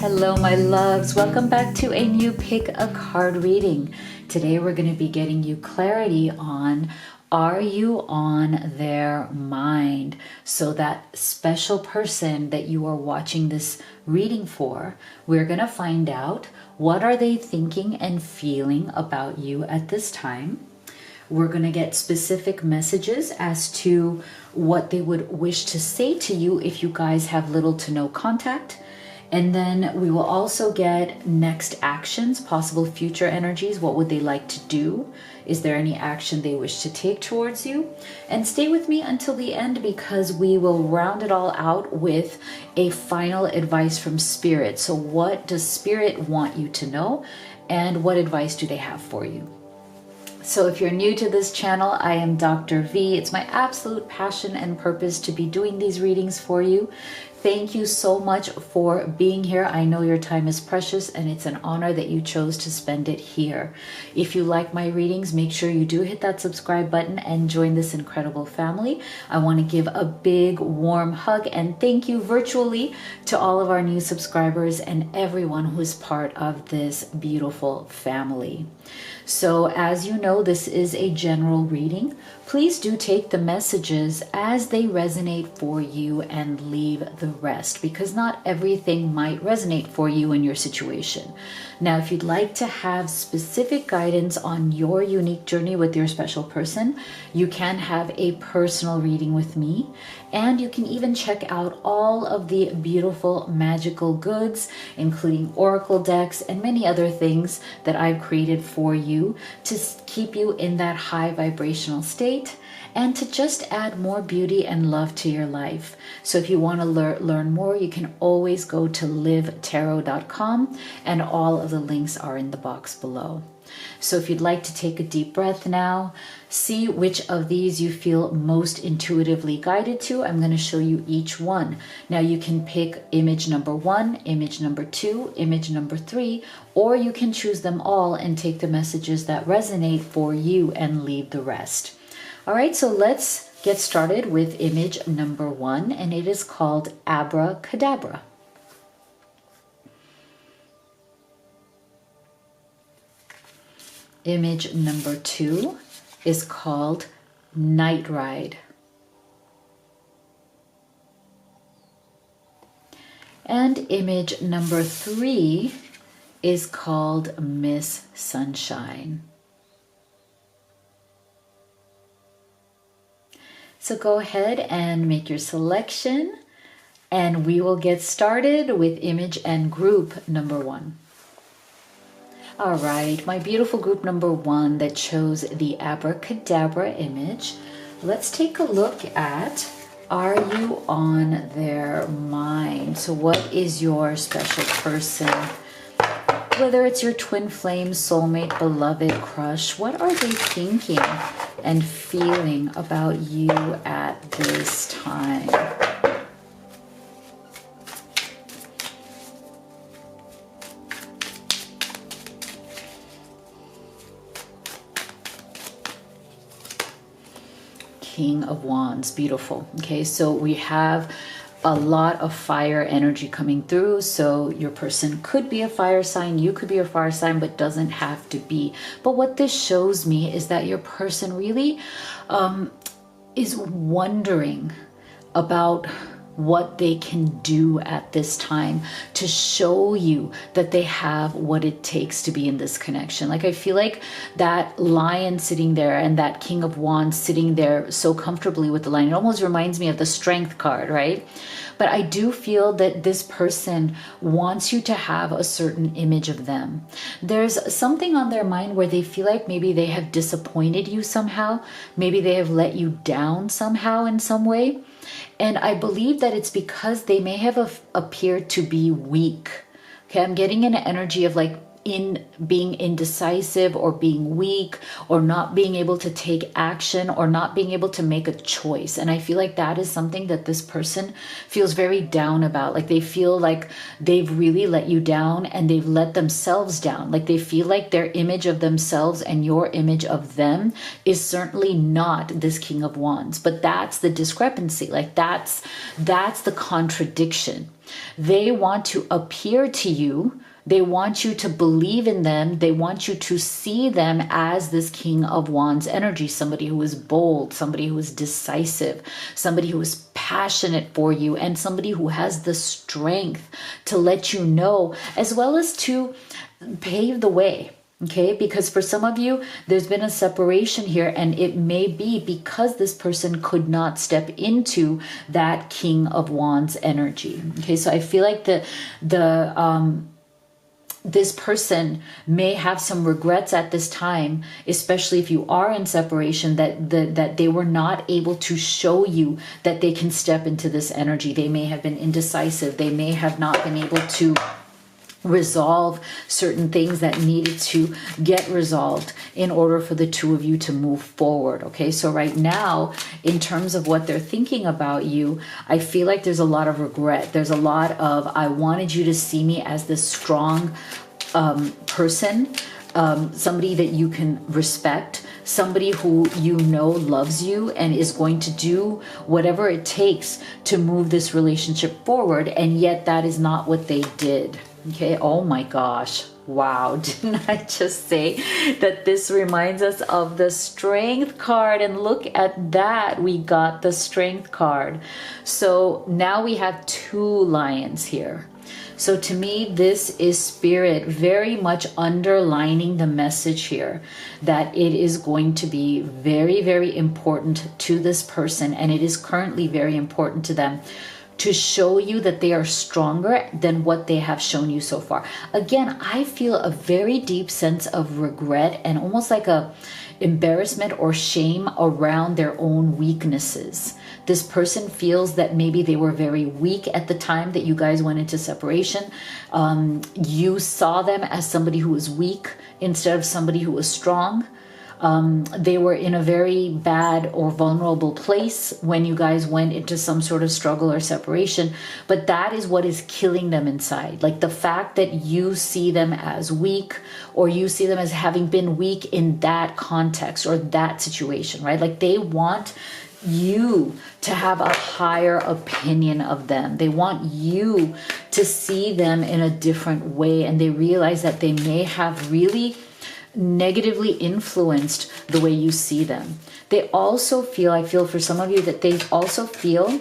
Hello, my loves. Welcome back to a new Pick a Card reading. Today, we're going to be getting you clarity on, are you on their mind? So that special person that you are watching this reading for, we're going to find out what are they thinking and feeling about you at this time. We're going to get specific messages as to what they would wish to say to you if you guys have little to no contact. And then we will also get next actions, possible future energies. What would they like to do? Is there any action they wish to take towards you? And stay with me until the end because we will round it all out with a final advice from Spirit. So what does Spirit want you to know? And what advice do they have for you? So if you're new to this channel, I am Dr. V. It's my absolute passion and purpose to be doing these readings for you. Thank you so much for being here. I know your time is precious and it's an honor that you chose to spend it here. If you like my readings, make sure you do hit that subscribe button and join this incredible family. I want to give a big warm hug and thank you virtually to all of our new subscribers and everyone who is part of this beautiful family. So as you know, this is a general reading. Please do take the messages as they resonate for you and leave the rest because not everything might resonate for you in your situation. Now, if you'd like to have specific guidance on your unique journey with your special person, you can have a personal reading with me. And you can even check out all of the beautiful magical goods, including oracle decks and many other things that I've created for you to keep you in that high vibrational state and to just add more beauty and love to your life. So if you want to learn more, you can always go to livetarot.com and all of the links are in the box below. So if you'd like to take a deep breath now, see which of these you feel most intuitively guided to. I'm going to show you each one. Now you can pick image number 1, image number 2, image number 3, or you can choose them all and take the messages that resonate for you and leave the rest. All right, so let's get started with image number 1, and it is called Abracadabra. Image number 2 is called Night Ride. And image number 3 is called Miss Sunshine. So go ahead and make your selection and we will get started with image and group number 1. All right, my beautiful group number 1 that chose the Abracadabra image. Let's take a look at, are you on their mind? So what is your special person? Whether it's your twin flame, soulmate, beloved, crush, what are they thinking and feeling about you at this time? King of Wands, beautiful. Okay, so we have a lot of fire energy coming through. So your person could be a fire sign, you could be a fire sign, but doesn't have to be. But what this shows me is that your person really is wondering about what they can do at this time to show you that they have what it takes to be in this connection. Like I feel like that lion sitting there and that King of Wands sitting there so comfortably with the lion, it almost reminds me of the Strength card, right? But I do feel that this person wants you to have a certain image of them. There's something on their mind where they feel like maybe they have disappointed you somehow. Maybe they have let you down somehow in some way. And I believe that it's because they may have appeared to be weak. Okay, I'm getting an energy of like in being indecisive or being weak or not being able to take action or not being able to make a choice. And I feel like that is something that this person feels very down about. Like they feel like they've really let you down and they've let themselves down. Like they feel like their image of themselves and your image of them is certainly not this King of Wands. But that's the discrepancy. Like that's the contradiction. They want to appear to you. They want you to believe in them. They want you to see them as this King of Wands energy, somebody who is bold, somebody who is decisive, somebody who is passionate for you, and somebody who has the strength to let you know, as well as to pave the way. Okay, because for some of you, there's been a separation here, and it may be because this person could not step into that King of Wands energy. Okay, so I feel like this person may have some regrets at this time, especially if you are in separation, that they were not able to show you that they can step into this energy. They may have been indecisive. They may have not been able to resolve certain things that needed to get resolved in order for the two of you to move forward. Okay, so right now, in terms of what they're thinking about you, I feel like there's a lot of regret. There's a lot of, I wanted you to see me as this strong person, somebody that you can respect, somebody who you know loves you and is going to do whatever it takes to move this relationship forward, and yet that is not what they did. Okay, oh my gosh, wow, didn't I just say that this reminds us of the Strength card? And look at that, we got the Strength card. So now we have two lions here. So to me, this is Spirit very much underlining the message here that it is going to be very, very important to this person, and it is currently very important to them to show you that they are stronger than what they have shown you so far. Again, I feel a very deep sense of regret and almost like a embarrassment or shame around their own weaknesses. This person feels that maybe they were very weak at the time that you guys went into separation. You saw them as somebody who was weak instead of somebody who was strong. They were in a very bad or vulnerable place when you guys went into some sort of struggle or separation, but that is what is killing them inside. Like the fact that you see them as weak, or you see them as having been weak in that context or that situation, right? Like they want you to have a higher opinion of them. They want you to see them in a different way, and they realize that they may have really negatively influenced the way you see them. They also feel, I feel for some of you, that they also feel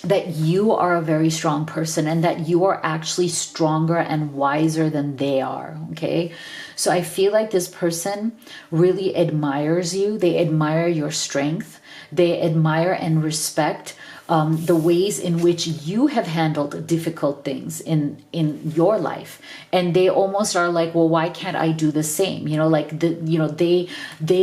that you are a very strong person and that you are actually stronger and wiser than they are. Okay, so I feel like this person really admires you. They admire your strength. They admire and respect the ways in which you have handled difficult things in your life, and they almost are like, well, why can't I do the same? You know, like they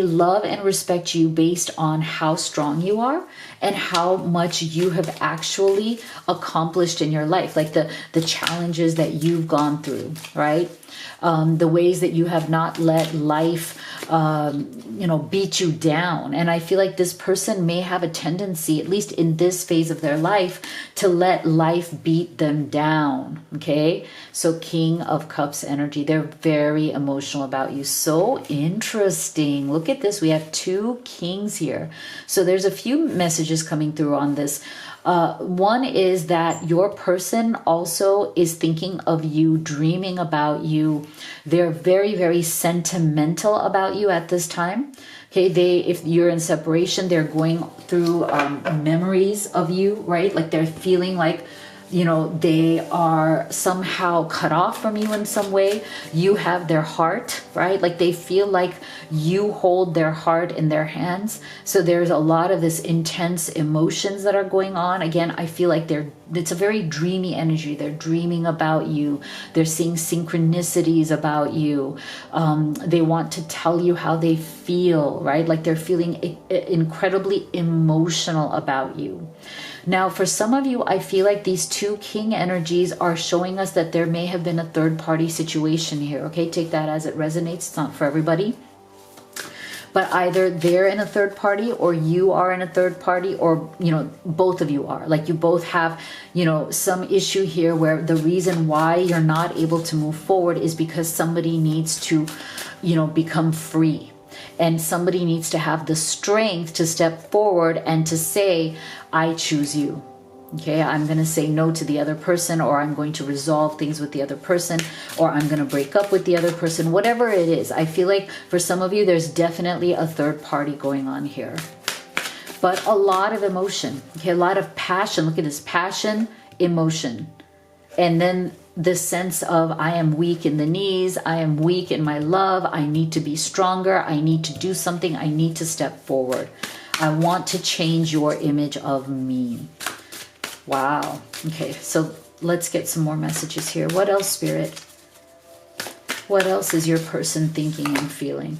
love and respect you based on how strong you are and how much you have actually accomplished in your life, like the challenges that you've gone through, right? The ways that you have not let life beat you down. And I feel like this person may have a tendency, at least in this phase of their life, to let life beat them down. Okay, so King of Cups energy, they're very emotional about you. So interesting. Look at this, we have two kings here. So there's a few messages coming through on this. One is that your person also is thinking of you, dreaming about you. They're very, very sentimental about you at this time. Okay, if you're in separation, they're going through memories of you, right? Like they're feeling like, you know, they are somehow cut off from you in some way. You have their heart, right? Like they feel like you hold their heart in their hands. So there's a lot of this intense emotions that are going on. Again, I feel like it's a very dreamy energy. They're dreaming about you. They're seeing synchronicities about you. They want to tell you how they feel, right? Like they're feeling incredibly emotional about you. Now, for some of you, I feel like these two king energies are showing us that there may have been a third party situation here. Okay, take that as it resonates. It's not for everybody. But either they're in a third party or you are in a third party, or, you know, both of you are. Like you both have, you know, some issue here where the reason why you're not able to move forward is because somebody needs to, you know, become free. And somebody needs to have the strength to step forward and to say, I choose you. Okay, I'm going to say no to the other person, or I'm going to resolve things with the other person, or I'm going to break up with the other person, whatever it is. I feel like for some of you, there's definitely a third party going on here. But a lot of emotion, okay, a lot of passion. Look at this, passion, emotion. And then this sense of I am weak in the knees, I am weak in my love, I need to be stronger, I need to do something, I need to step forward. I want to change your image of me. Wow. Okay, so let's get some more messages here. What else, Spirit? What else is your person thinking and feeling?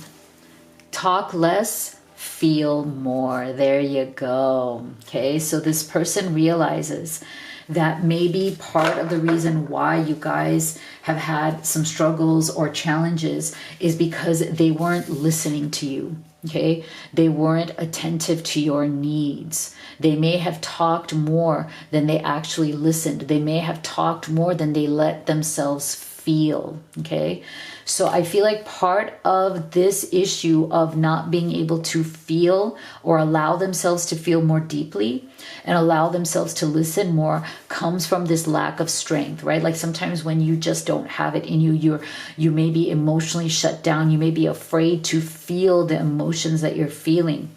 Talk less, feel more. There you go. Okay, so this person realizes that maybe part of the reason why you guys have had some struggles or challenges is because they weren't listening to you. Okay, they weren't attentive to your needs. They may have talked more than they actually listened. They may have talked more than they let themselves feel. Okay, so I feel like part of this issue of not being able to feel or allow themselves to feel more deeply and allow themselves to listen more comes from this lack of strength, right? Like sometimes when you just don't have it in you, you may be emotionally shut down. You may be afraid to feel the emotions that you're feeling.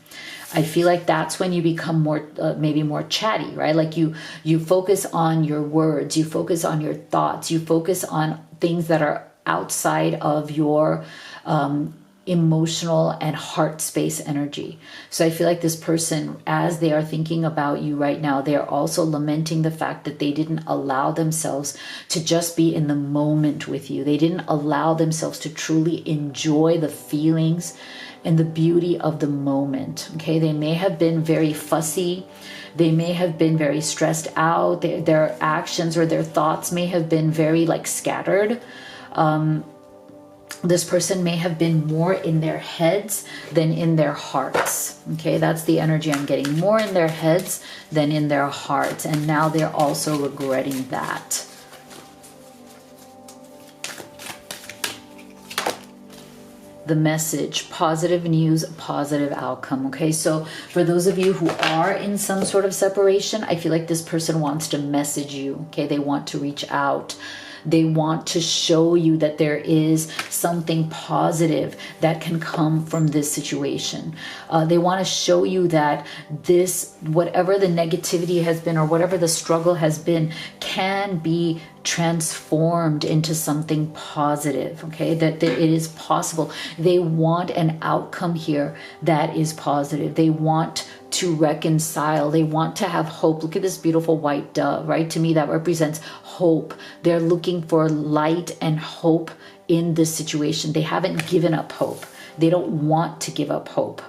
I feel like that's when you become more, maybe more chatty, right? Like you focus on your words, you focus on your thoughts, you focus on things that are outside of your emotional and heart space energy. So I feel like this person, as they are thinking about you right now, they are also lamenting the fact that they didn't allow themselves to just be in the moment with you. They didn't allow themselves to truly enjoy the feelings and the beauty of the moment. Okay, they may have been very fussy. They may have been very stressed out. Their actions or their thoughts may have been very like scattered. This person may have been more in their heads than in their hearts. Okay, that's the energy I'm getting. More in their heads than in their hearts. And now they're also regretting that. The message, positive news, positive outcome. Okay, so for those of you who are in some sort of separation, I feel like this person wants to message you. Okay, they want to reach out. They want to show you that there is something positive that can come from this situation. They want to show you that this, whatever the negativity has been or whatever the struggle has been, can be transformed into something positive. Okay, that it is possible. They want an outcome here that is positive. They want to reconcile. They want to have hope. Look at this beautiful white dove, right? To me, that represents hope. They're looking for light and hope in this situation. They haven't given up hope. They don't want to give up hope.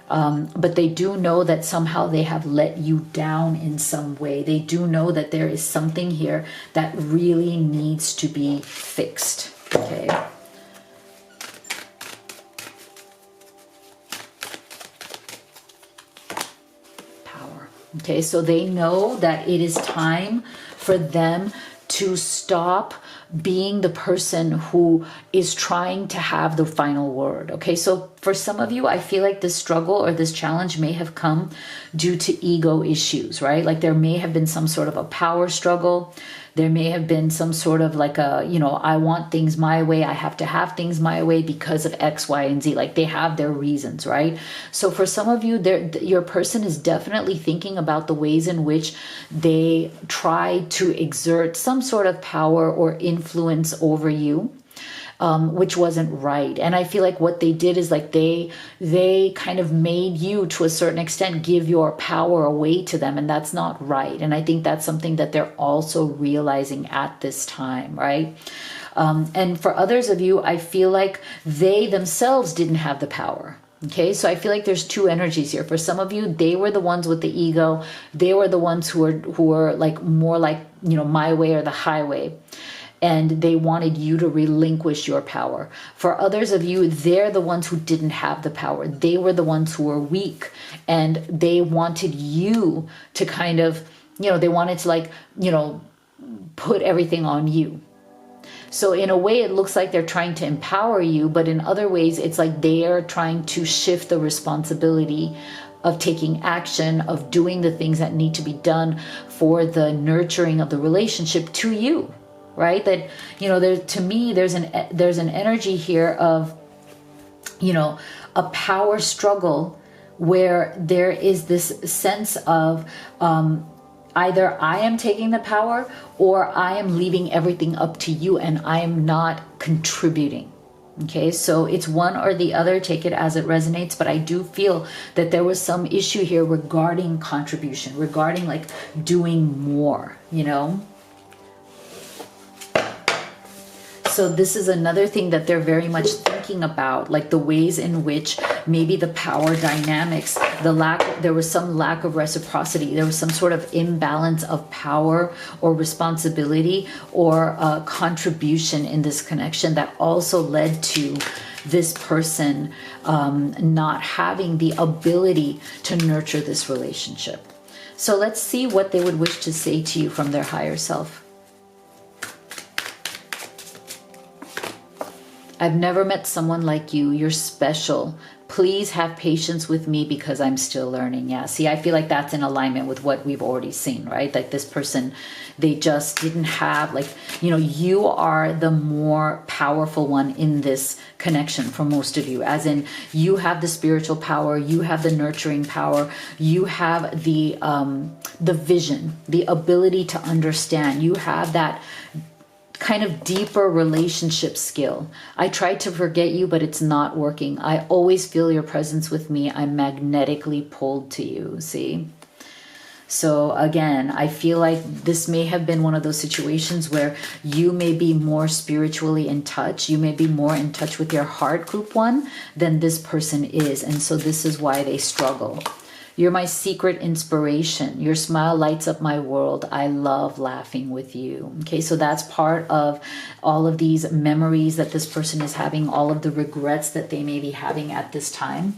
But they do know that somehow they have let you down in some way. They do know that there is something here that really needs to be fixed. Okay. Okay, so they know that it is time for them to stop being the person who is trying to have the final word. Okay, so for some of you, I feel like this struggle or this challenge may have come due to ego issues, right? Like there may have been some sort of a power struggle. There may have been some sort of like a, you know, I want things my way. I have to have things my way because of X, Y, and Z. Like they have their reasons, right? So for some of you, your person is definitely thinking about the ways in which they try to exert some sort of power or influence over you. Which wasn't right. And I feel like what they did is like they kind of made you, to a certain extent, give your power away to them, and that's not right. And I think that's something that they're also realizing at this time, right? And for others of you, I feel like they themselves didn't have the power. Okay, so I feel like there's two energies here. For some of you, they were the ones with the ego. They were the ones who were like more like, you know, my way or the highway. And they wanted you to relinquish your power. For others of you, they're the ones who didn't have the power. They were the ones who were weak, and they wanted you to kind of, you know, they wanted to like, you know, put everything on you. So in a way, it looks like they're trying to empower you, but in other ways, it's like they are trying to shift the responsibility of taking action, of doing the things that need to be done for the nurturing of the relationship to you, right? That, you know, there, to me, there's an energy here of, you know, a power struggle where there is this sense of, either I am taking the power or I am leaving everything up to you and I am not contributing. Okay, so it's one or the other, take it as it resonates, but I do feel that there was some issue here regarding contribution, regarding like doing more, you know? So this is another thing that they're very much thinking about, like the ways in which maybe the power dynamics, there was some lack of reciprocity. There was some sort of imbalance of power or responsibility or contribution in this connection that also led to this person not having the ability to nurture this relationship. So let's see what they would wish to say to you from their higher self. I've never met someone like you. You're special. Please have patience with me because I'm still learning. Yeah, see, I feel like that's in alignment with what we've already seen, right? Like this person, they just didn't have, like, you know, you are the more powerful one in this connection for most of you. As in, you have the spiritual power, you have the nurturing power, you have the vision, the ability to understand. You have that kind of deeper relationship skill. I tried to forget you, but it's not working. I always feel your presence with me. I'm magnetically pulled to you, see? So again, I feel like this may have been one of those situations where you may be more spiritually in touch. You may be more in touch with your heart, group one, than this person is. And so this is why they struggle. You're my secret inspiration. Your smile lights up my world. I love laughing with you. Okay, so that's part of all of these memories that this person is having, all of the regrets that they may be having at this time,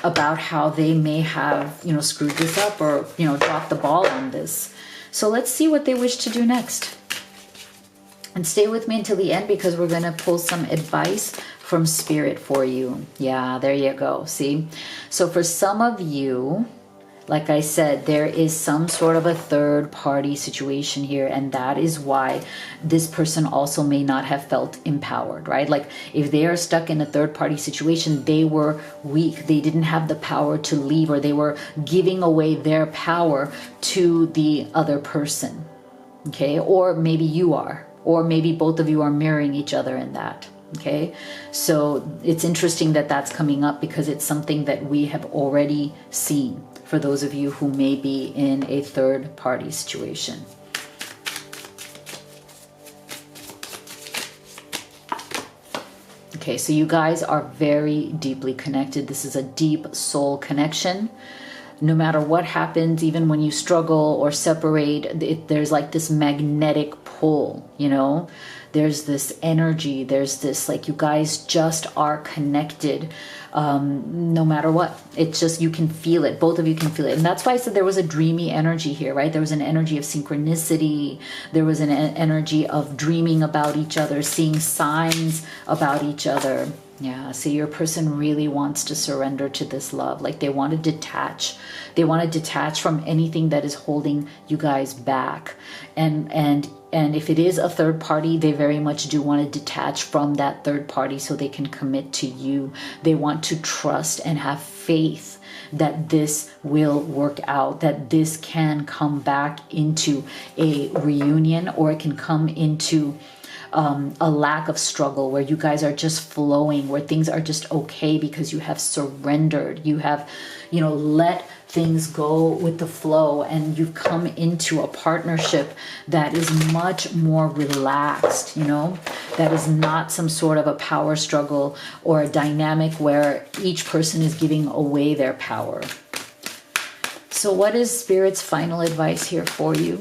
about how they may have, you know, screwed this up or, you know, dropped the ball on this. So let's see what they wish to do next. And stay with me until the end because we're going to pull some advice from spirit for you. Yeah, there you go. See? So for some of you, like I said, there is some sort of a third party situation here, and that is why this person also may not have felt empowered, right? Like if they are stuck in a third party situation, they were weak. They didn't have the power to leave, or they were giving away their power to the other person. Okay? Or maybe you are, or maybe both of you are mirroring each other in that. Okay, so it's interesting that that's coming up because it's something that we have already seen for those of you who may be in a third party situation. Okay, so you guys are very deeply connected. This is a deep soul connection. No matter what happens, even when you struggle or separate, there's like this magnetic pull, you know? There's this energy, there's this, like, you guys just are connected no matter what. It's just, you can feel it. Both of you can feel it. And that's why I said there was a dreamy energy here, right? There was an energy of synchronicity. There was an energy of dreaming about each other, seeing signs about each other. Yeah, so your person really wants to surrender to this love. Like they want to detach. They want to detach from anything that is holding you guys back. And if it is a third party, they very much do want to detach from that third party so they can commit to you. They want to trust and have faith that this will work out, that this can come back into a reunion, or it can come into a lack of struggle where you guys are just flowing, where things are just okay because you have surrendered. You have, you know, let things go with the flow, and you've come into a partnership that is much more relaxed, you know, that is not some sort of a power struggle or a dynamic where each person is giving away their power. So what is Spirit's final advice here for you?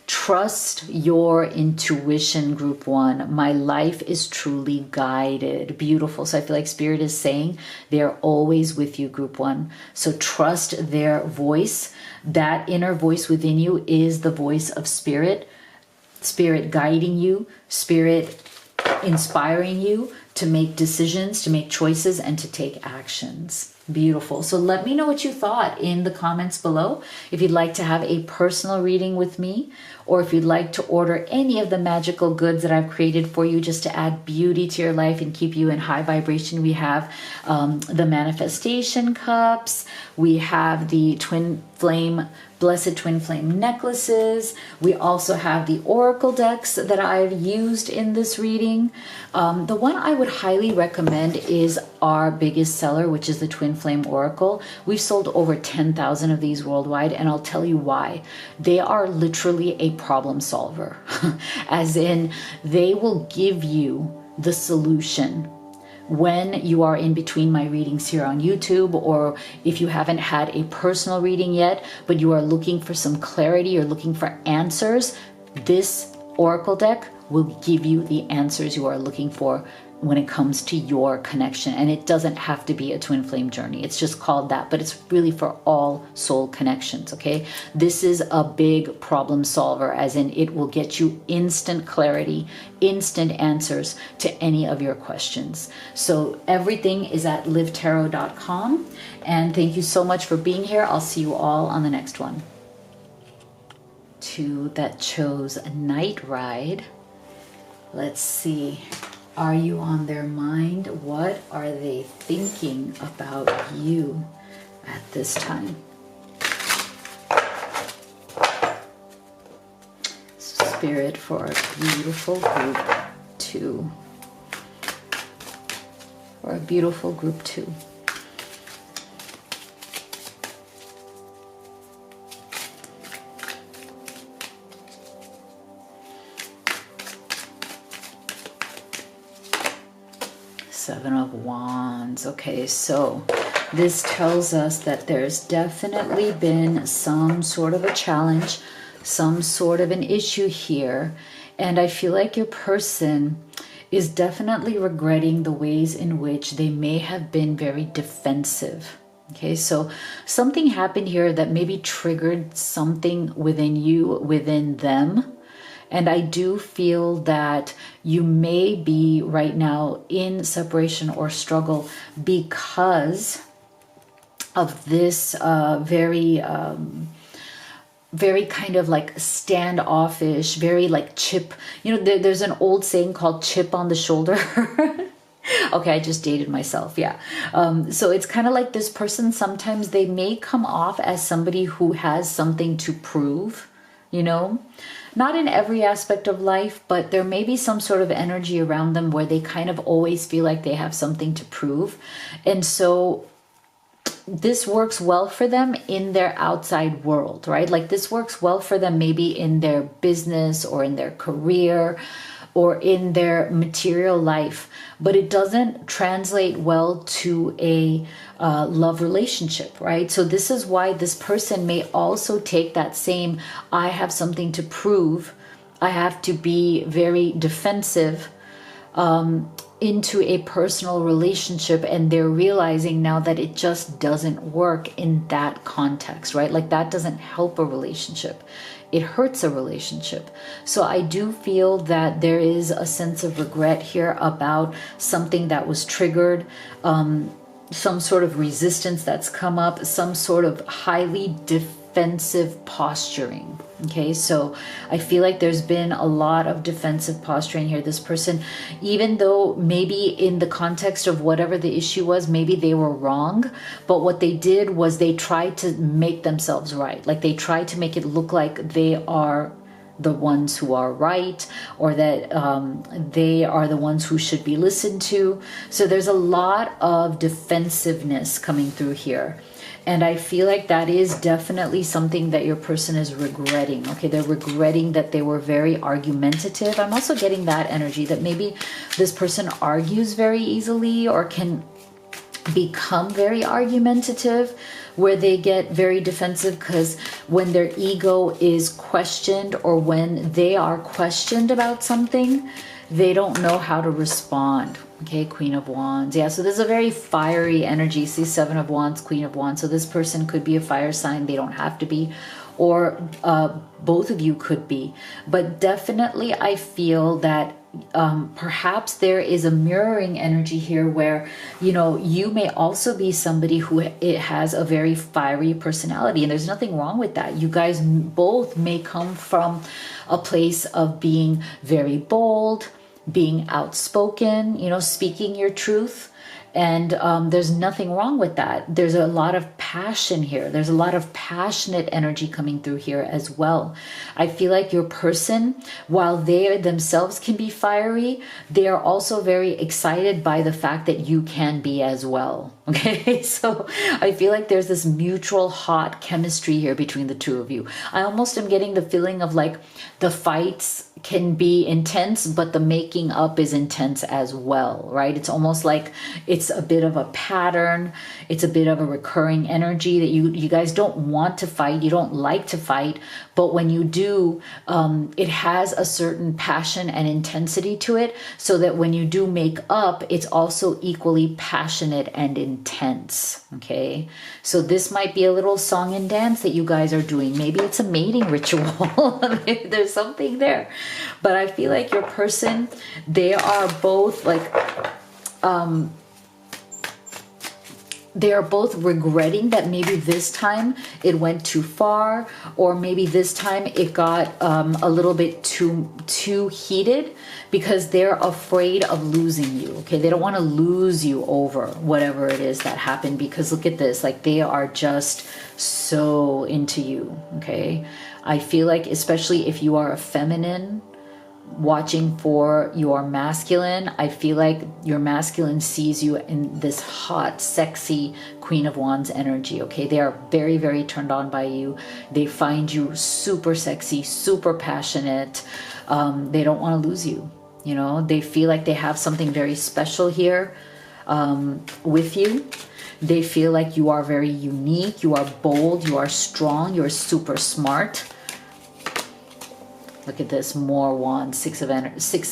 Trust your intuition, group 1. My life is truly guided. Beautiful. So I feel like Spirit is saying they're always with you, group 1. So trust their voice. That inner voice within you is the voice of Spirit. Spirit guiding you, Spirit inspiring you to make decisions, to make choices, and to take actions. Beautiful. So let me know what you thought in the comments below. If you'd like to have a personal reading with me, or if you'd like to order any of the magical goods that I've created for you just to add beauty to your life and keep you in high vibration, we have the manifestation cups. We have the blessed twin flame necklaces. We also have the oracle decks that I've used in this reading. The one I would highly recommend is our biggest seller, which is the twin flame oracle. We've sold over 10,000 of these worldwide, and I'll tell you why. They are literally a problem solver, as in they will give you the solution when you are in between my readings here on YouTube, or if you haven't had a personal reading yet, but you are looking for some clarity, you're looking for answers. This oracle deck will give you the answers you are looking for when it comes to your connection. And it doesn't have to be a twin flame journey. It's just called that, but it's really for all soul connections, okay? This is a big problem solver, as in it will get you instant clarity, instant answers to any of your questions. So everything is at livetarot.com. And thank you so much for being here. I'll see you all on the next one. Two that chose Night Ride. Let's see. Are you on their mind? What are they thinking about you at this time? Spirit for our beautiful group 2. For a beautiful group 2. Seven of Wands. Okay, so this tells us that there's definitely been some sort of a challenge, some sort of an issue here. And I feel like your person is definitely regretting the ways in which they may have been very defensive. Okay, so something happened here that maybe triggered something within you, within them. And I do feel that you may be right now in separation or struggle because of this very kind of like standoffish, very like chip. You know, there's an old saying called chip on the shoulder. Okay, I just dated myself. Yeah. So it's kind of like this person, sometimes they may come off as somebody who has something to prove, you know. Not in every aspect of life, but there may be some sort of energy around them where they kind of always feel like they have something to prove. And so this works well for them in their outside world, right? Like this works well for them maybe in their business or in their career or in their material life, but it doesn't translate well to a love relationship, right? So this is why this person may also take that same, I have something to prove, I have to be very defensive, into a personal relationship, and they're realizing now that it just doesn't work in that context, right? Like that doesn't help a relationship. It hurts a relationship. So I do feel that there is a sense of regret here about something that was triggered, some sort of resistance that's come up, some sort of highly defensive posturing. Okay, so I feel like there's been a lot of defensive posturing here. This person, even though maybe in the context of whatever the issue was, maybe they were wrong, but what they did was they tried to make themselves right. Like they tried to make it look like they are the ones who are right, or that they are the ones who should be listened to. So there's a lot of defensiveness coming through here. And I feel like that is definitely something that your person is regretting. Okay, they're regretting that they were very argumentative. I'm also getting that energy that maybe this person argues very easily or can become very argumentative, where they get very defensive because when their ego is questioned or when they are questioned about something, they don't know how to respond. Okay, Queen of Wands. Yeah, so there's a very fiery energy. See, Seven of Wands, Queen of Wands. So this person could be a fire sign. They don't have to be. Or both of you could be. But definitely I feel that perhaps there is a mirroring energy here where, you know, you may also be somebody who it has a very fiery personality, and there's nothing wrong with that. You guys both may come from a place of being very bold, being outspoken, you know, speaking your truth. And there's nothing wrong with that. There's a lot of passion here. There's a lot of passionate energy coming through here as well. I feel like your person, while they themselves can be fiery, they are also very excited by the fact that you can be as well. Okay, so I feel like there's this mutual hot chemistry here between the two of you. I almost am getting the feeling of like the fights can be intense, but the making up is intense as well, right? It's almost like it's a bit of a pattern. It's a bit of a recurring energy that you guys don't want to fight. You don't like to fight, but when you do, it has a certain passion and intensity to it, so that when you do make up, it's also equally passionate and intense. Okay, so this might be a little song and dance that you guys are doing. Maybe it's a mating ritual. Maybe there's something there. But I feel like your person, they are both like, they are both regretting that maybe this time it went too far, or maybe this time it got a little bit too heated, because they're afraid of losing you. Okay, they don't want to lose you over whatever it is that happened, because look at this, like they are just so into you. Okay, I feel like especially if you are a feminine watching for your masculine, I feel like your masculine sees you in this hot, sexy Queen of Wands energy. Okay, they are very, very turned on by you. They find you super sexy, super passionate. They don't want to lose you. You know, they feel like they have something very special here with you. They feel like you are very unique, you are bold, you are strong, you're super smart. Look at this, more wands, six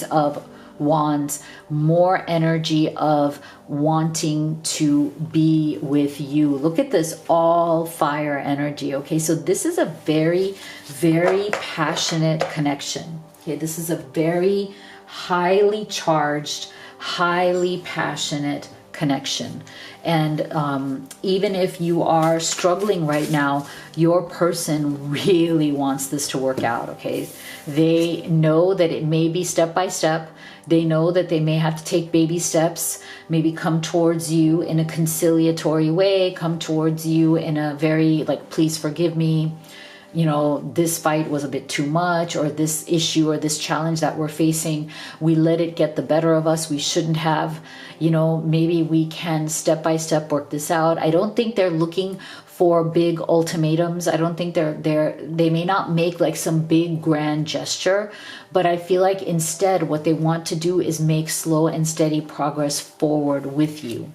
of wands, more energy of wanting to be with you. Look at this, all fire energy. Okay, so this is a very, very passionate connection. Okay, this is a very highly charged, highly passionate connection. And even if you are struggling right now, your person really wants this to work out. Okay, they know that it may be step by step. They know that they may have to take baby steps, maybe come towards you in a conciliatory way, come towards you in a very like, please forgive me, you know, this fight was a bit too much, or this issue or this challenge that we're facing, we let it get the better of us. We shouldn't have, you know, maybe we can step by step work this out. I don't think they're looking for big ultimatums. I don't think they may not make like some big grand gesture, but I feel like instead what they want to do is make slow and steady progress forward with you.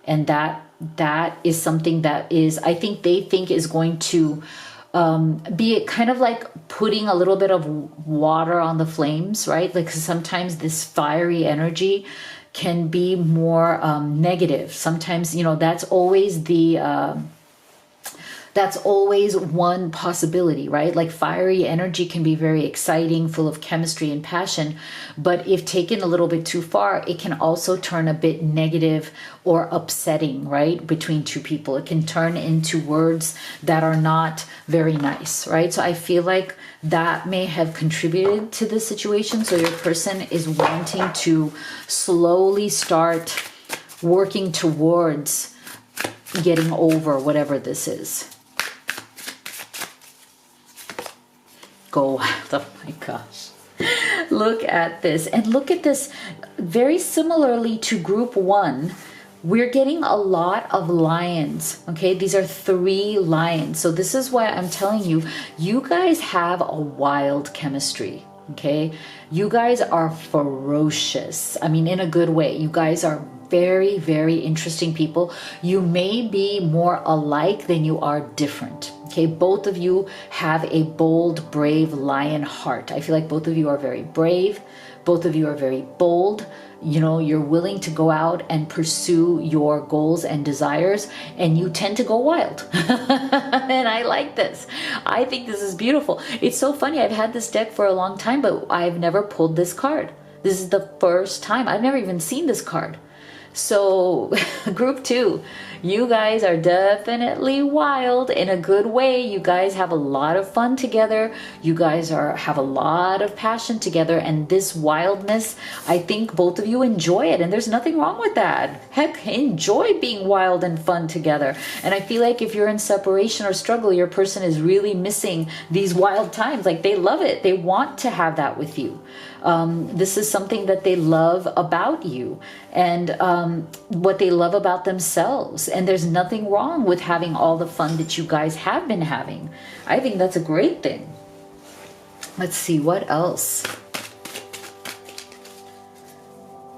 And that is something that is, I think they think is going to be kind of like putting a little bit of water on the flames, right? Like sometimes this fiery energy can be more negative. Sometimes, you know, that's always one possibility, right? Like fiery energy can be very exciting, full of chemistry and passion, but if taken a little bit too far, it can also turn a bit negative or upsetting, right? Between two people, it can turn into words that are not very nice, right? So I feel like that may have contributed to the situation. So your person is wanting to slowly start working towards getting over whatever this is. Go wild. Oh my gosh. Look at this. And look at this. Very similarly to group 1, we're getting a lot of lions. Okay, these are 3 lions. So this is why I'm telling you, you guys have a wild chemistry. Okay, you guys are ferocious. I mean, in a good way. You guys are very, very interesting people. You may be more alike than you are different. Okay, both of you have a bold, brave lion heart. I feel like both of you are very brave. Both of you are very bold. You know, you're willing to go out and pursue your goals and desires, and you tend to go wild. And I like this. I think this is beautiful. It's so funny. I've had this deck for a long time, but I've never pulled this card. This is the first time. I've never even seen this card. So group 2, you guys are definitely wild in a good way. You guys have a lot of fun together. You guys have a lot of passion together, and this wildness, I think both of you enjoy it, and there's nothing wrong with that. Heck, enjoy being wild and fun together. And I feel like if you're in separation or struggle, your person is really missing these wild times. Like, they love it. They want to have that with you. This is something that they love about you, and what they love about themselves. And there's nothing wrong with having all the fun that you guys have been having. I think that's a great thing. Let's see, what else?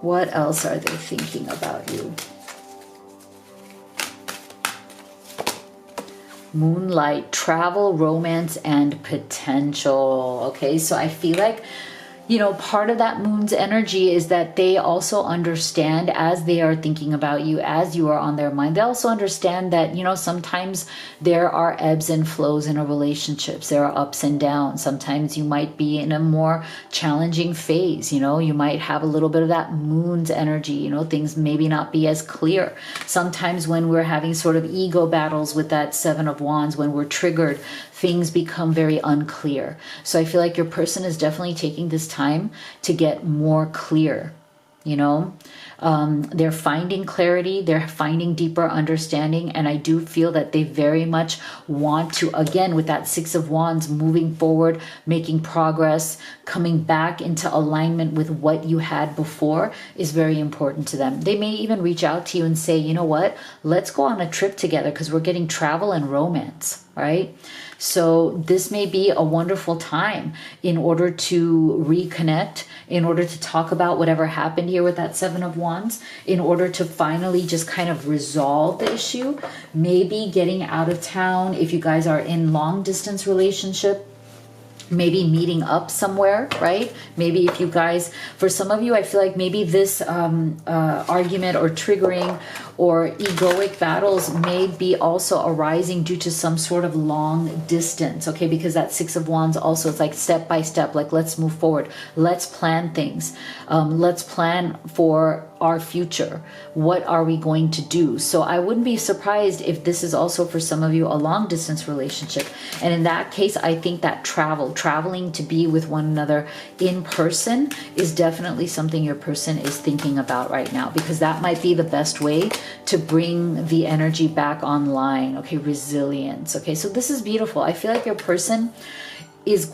What else are they thinking about you? Moonlight, travel, romance, and potential. Okay, so I feel like, you know, part of that moon's energy is that they also understand, as they are thinking about you, as you are on their mind, they also understand that, you know, sometimes there are ebbs and flows in a relationship. There are ups and downs. Sometimes you might be in a more challenging phase. You know, you might have a little bit of that moon's energy. You know, things maybe not be as clear. Sometimes when we're having sort of ego battles with that 7 of Wands, when we're triggered, things become very unclear. So I feel like your person is definitely taking this time to get more clear. You know, they're finding clarity, they're finding deeper understanding, and I do feel that they very much want to, again, with that 6 of Wands, moving forward, making progress, coming back into alignment with what you had before is very important to them. They may even reach out to you and say, you know what, let's go on a trip together, because we're getting travel and romance, right? So this may be a wonderful time in order to reconnect, in order to talk about whatever happened here with that 7 of Wands, in order to finally just kind of resolve the issue. Maybe getting out of town if you guys are in long distance relationship. Maybe meeting up somewhere, right? Maybe if you guys, for some of you, I feel like maybe this argument or triggering or egoic battles may be also arising due to some sort of long distance, okay? Because that 6 of Wands also, it's like step by step, like let's move forward. Let's plan things. Let's plan for our future. What are we going to do? So I wouldn't be surprised if this is also for some of you a long distance relationship. And in that case, I think that traveling to be with one another in person is definitely something your person is thinking about right now, because that might be the best way to bring the energy back online. Okay, resilience. Okay, so this is beautiful. I feel like your person is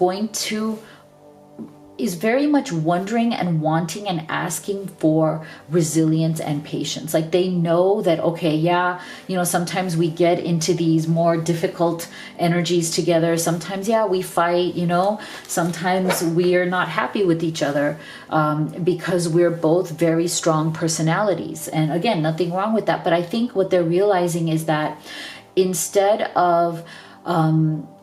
very much wondering and wanting and asking for resilience and patience. Like they know that, okay, yeah, you know, sometimes we get into these more difficult energies together. Sometimes, yeah, we fight, you know, sometimes we are not happy with each other because we're both very strong personalities. And again, nothing wrong with that. But I think what they're realizing is that instead of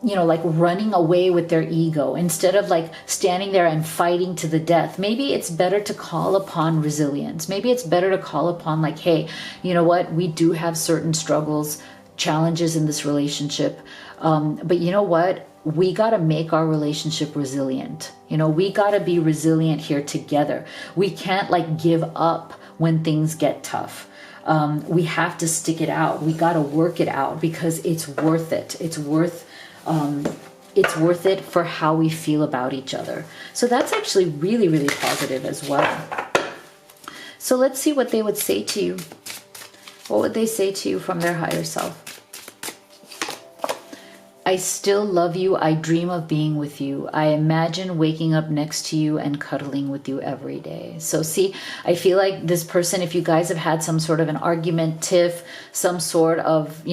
you know, like running away with their ego, instead of like standing there and fighting to the death, maybe it's better to call upon resilience. Maybe it's better to call upon like, hey, you know what? We do have certain struggles, challenges in this relationship. But you know what? We got to make our relationship resilient. You know, we got to be resilient here together. We can't like give up when things get tough. We have to stick it out. We got to work it out because it's worth it. It's worth it for how we feel about each other. So that's actually really, really positive as well. So let's see what they would say to you. What would they say to you from their higher self? I still love you. I dream of being with you. I imagine waking up next to you and cuddling with you every day. So see, I feel like this person, if you guys have had some sort of an argument, tiff, some sort of,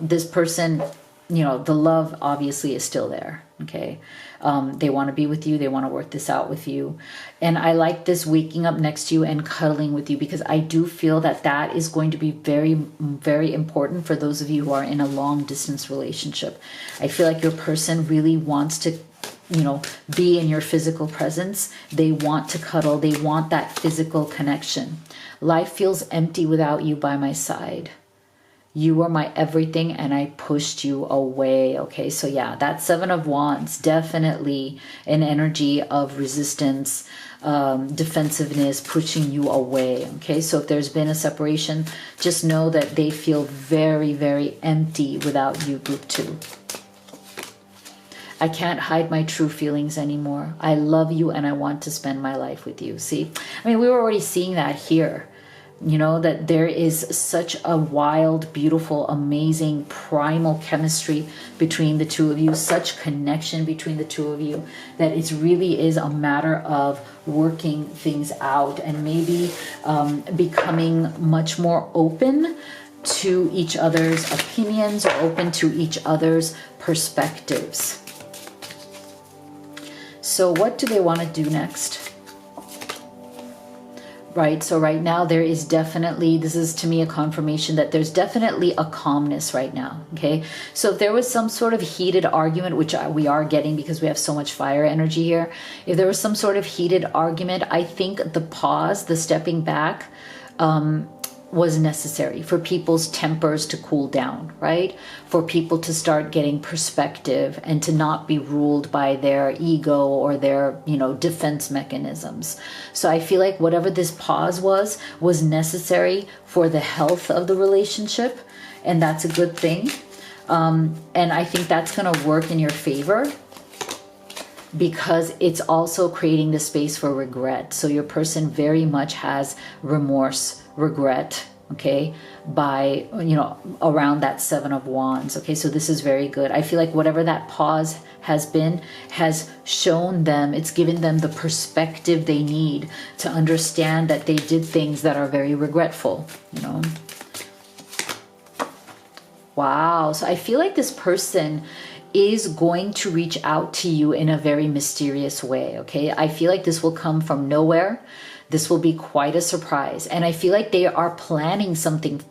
this person, the love obviously is still there. Okay. They want to be with you. They want to work this out with you. And I like this waking up next to you and cuddling with you, because I do feel that that is going to be very, very important for those of you who are in a long distance relationship. I feel like your person really wants to, be in your physical presence. They want to cuddle. They want that physical connection. Life feels empty without you by my side. You were my everything and I pushed you away. Okay, so yeah, that Seven of Wands, definitely an energy of resistance, defensiveness, pushing you away. Okay, so if there's been a separation, just know that they feel very, very empty without you, group 2. I can't hide my true feelings anymore. I love you and I want to spend my life with you. See, I mean, we were already seeing that here. That there is such a wild, beautiful, amazing, primal chemistry between the two of you, such connection between the two of you, that it really is a matter of working things out and maybe becoming much more open to each other's opinions or open to each other's perspectives. So what do they want to do next? Right, so right now there is definitely, this is to me a confirmation that there's definitely a calmness right now, okay? So if there was some sort of heated argument, which we are getting because we have so much fire energy here, if there was some sort of heated argument, I think the pause, the stepping back, was necessary for people's tempers to cool down, right? For people to start getting perspective and to not be ruled by their ego or their, defense mechanisms. So I feel like whatever this pause was necessary for the health of the relationship, and that's a good thing. And I think that's going to work in your favor, because it's also creating the space for regret. So your person very much has remorse, regret, okay, by, around that Seven of Wands. Okay, so this is very good. I feel like whatever that pause has been has shown them, it's given them the perspective they need to understand that they did things that are very regretful, Wow. So I feel like this person is going to reach out to you in a very mysterious way, okay? I feel like this will come from nowhere. This will be quite a surprise. And I feel like they are planning something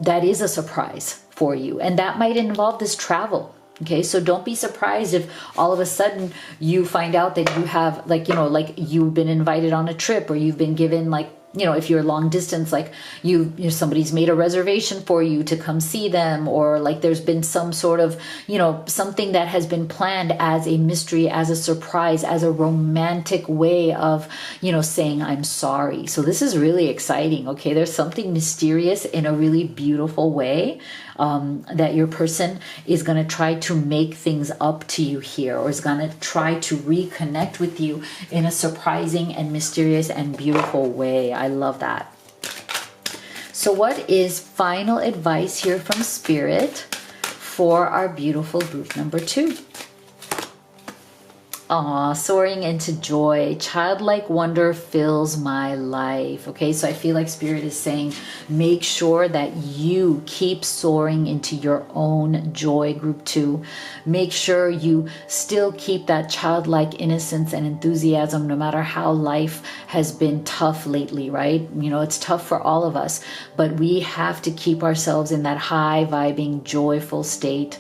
that is a surprise for you. And that might involve this travel, okay? So don't be surprised if all of a sudden you find out that you have, like you've been invited on a trip, or you've been given if you're long distance, like somebody's made a reservation for you to come see them, or like there's been some sort of, something that has been planned as a mystery, as a surprise, as a romantic way of, saying I'm sorry. So this is really exciting. Okay. There's something mysterious in a really beautiful way, that your person is going to try to make things up to you here, or is going to try to reconnect with you in a surprising and mysterious and beautiful way. I love that. So what is final advice here from Spirit for our beautiful group number 2? Aw, soaring into joy. Childlike wonder fills my life. Okay, so I feel like Spirit is saying, make sure that you keep soaring into your own joy, group 2. Make sure you still keep that childlike innocence and enthusiasm, no matter how life has been tough lately, right? It's tough for all of us, but we have to keep ourselves in that high vibing, joyful state,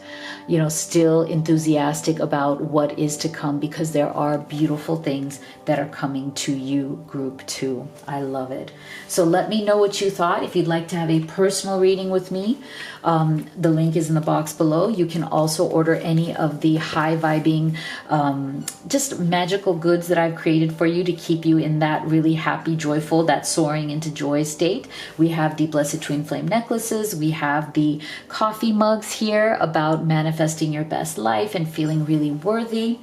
still enthusiastic about what is to come, because there are beautiful things that are coming to you, group 2. I love it. So let me know what you thought. If you'd like to have a personal reading with me, the link is in the box below. You can also order any of the high vibing, just magical goods that I've created for you to keep you in that really happy, joyful, that soaring into joy state. We have the Blessed Twin Flame necklaces. We have the coffee mugs here about manifestation manifesting your best life and feeling really worthy.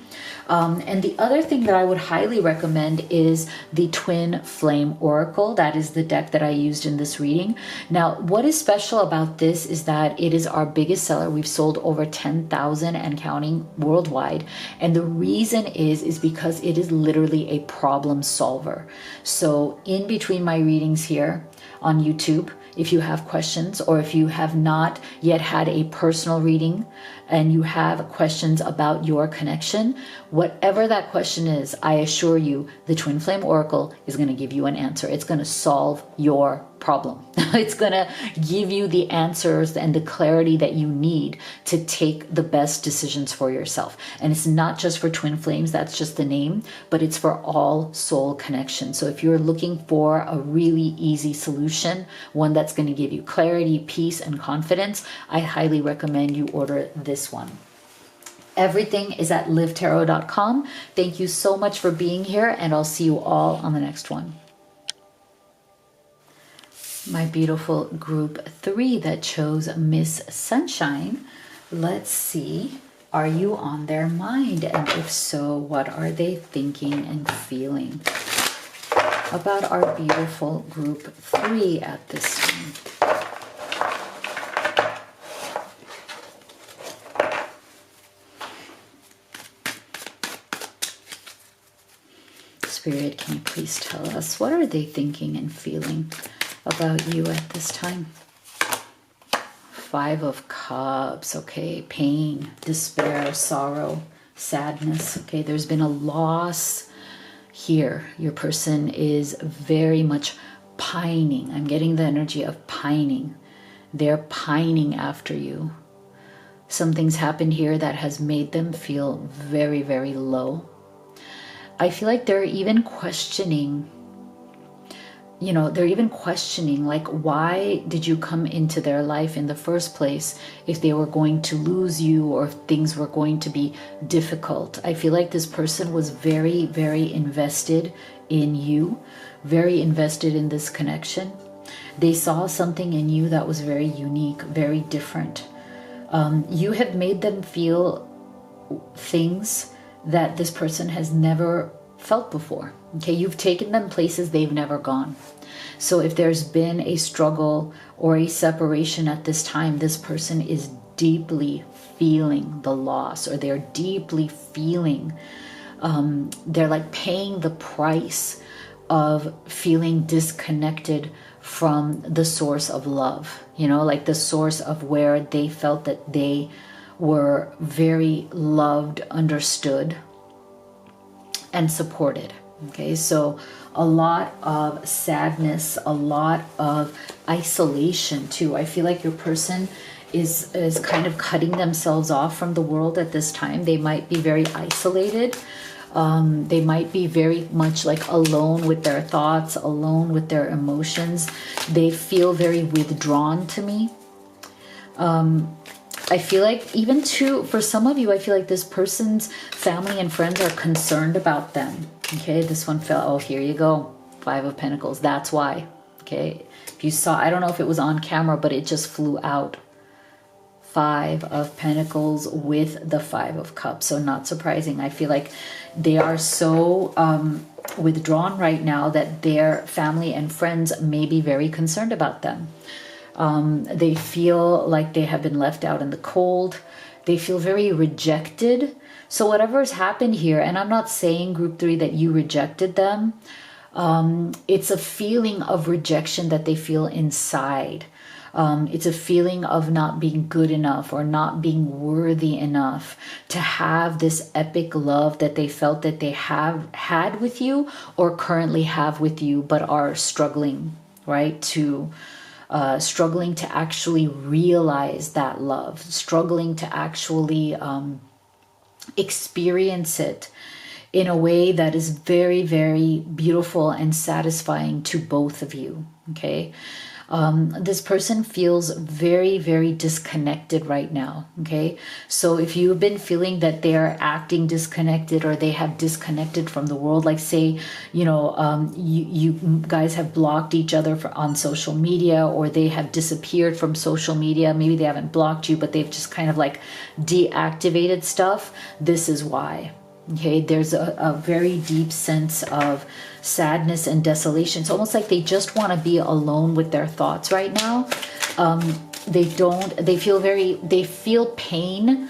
And the other thing that I would highly recommend is the Twin Flame Oracle. That is the deck that I used in this reading. Now, what is special about this is that it is our biggest seller. We've sold over 10,000 and counting worldwide. And the reason is because it is literally a problem solver. So in between my readings here on YouTube, if you have questions, or if you have not yet had a personal reading and you have questions about your connection, whatever that question is, I assure you the Twin Flame Oracle is going to give you an answer. It's going to solve your problem. It's going to give you the answers and the clarity that you need to take the best decisions for yourself. And it's not just for twin flames, that's just the name, but it's for all soul connections. So if you're looking for a really easy solution, one that's going to give you clarity, peace, and confidence, I highly recommend you order this one. Everything is at livetarot.com. Thank you so much for being here, and I'll see you all on the next one. My beautiful group 3 that chose Miss Sunshine. Let's see, are you on their mind? And if so, what are they thinking and feeling about our beautiful group 3 at this time? Spirit, can you please tell us, what are they thinking and feeling about you at this time? 5 of Cups, okay, pain, despair, sorrow, sadness, okay, there's been a loss here. Your person is very much pining. I'm getting the energy of pining. They're pining after you. Something's happened here that has made them feel very, very low. I feel like they're even questioning, they're even questioning, like, why did you come into their life in the first place if they were going to lose you or if things were going to be difficult? I feel like this person was very, very invested in you, very invested in this connection. They saw something in you that was very unique, very different. You have made them feel things that this person has never felt before. Okay, you've taken them places they've never gone. So if there's been a struggle or a separation at this time, this person is deeply feeling the loss, or they're deeply feeling, they're like paying the price of feeling disconnected from the source of love, like the source of where they felt that they were very loved, understood, and supported. Okay, so a lot of sadness, a lot of isolation too. I feel like your person is kind of cutting themselves off from the world at this time. They might be very isolated. They might be very much like alone with their thoughts, alone with their emotions. They feel very withdrawn to me. I feel like even for some of you, I feel like this person's family and friends are concerned about them. Okay, this one fell. Oh, here you go. 5 of Pentacles. That's why. Okay, if you saw, I don't know if it was on camera, but it just flew out. 5 of Pentacles with the 5 of Cups. So not surprising. I feel like they are so withdrawn right now that their family and friends may be very concerned about them. They feel like they have been left out in the cold. They feel very rejected. So whatever has happened here, and I'm not saying group 3 that you rejected them. It's a feeling of rejection that they feel inside. It's a feeling of not being good enough or not being worthy enough to have this epic love that they felt that they have had with you or currently have with you, but are struggling, right? Struggling to actually realize that love, struggling to actually experience it in a way that is very, very beautiful and satisfying to both of you. Okay. This person feels very, very disconnected right now. Okay. So if you've been feeling that they are acting disconnected, or they have disconnected from the world, like say, you guys have blocked each other on social media, or they have disappeared from social media. Maybe they haven't blocked you, but they've just kind of like deactivated stuff. This is why. Okay, there's a very deep sense of sadness and desolation. It's almost like they just want to be alone with their thoughts right now. They feel pain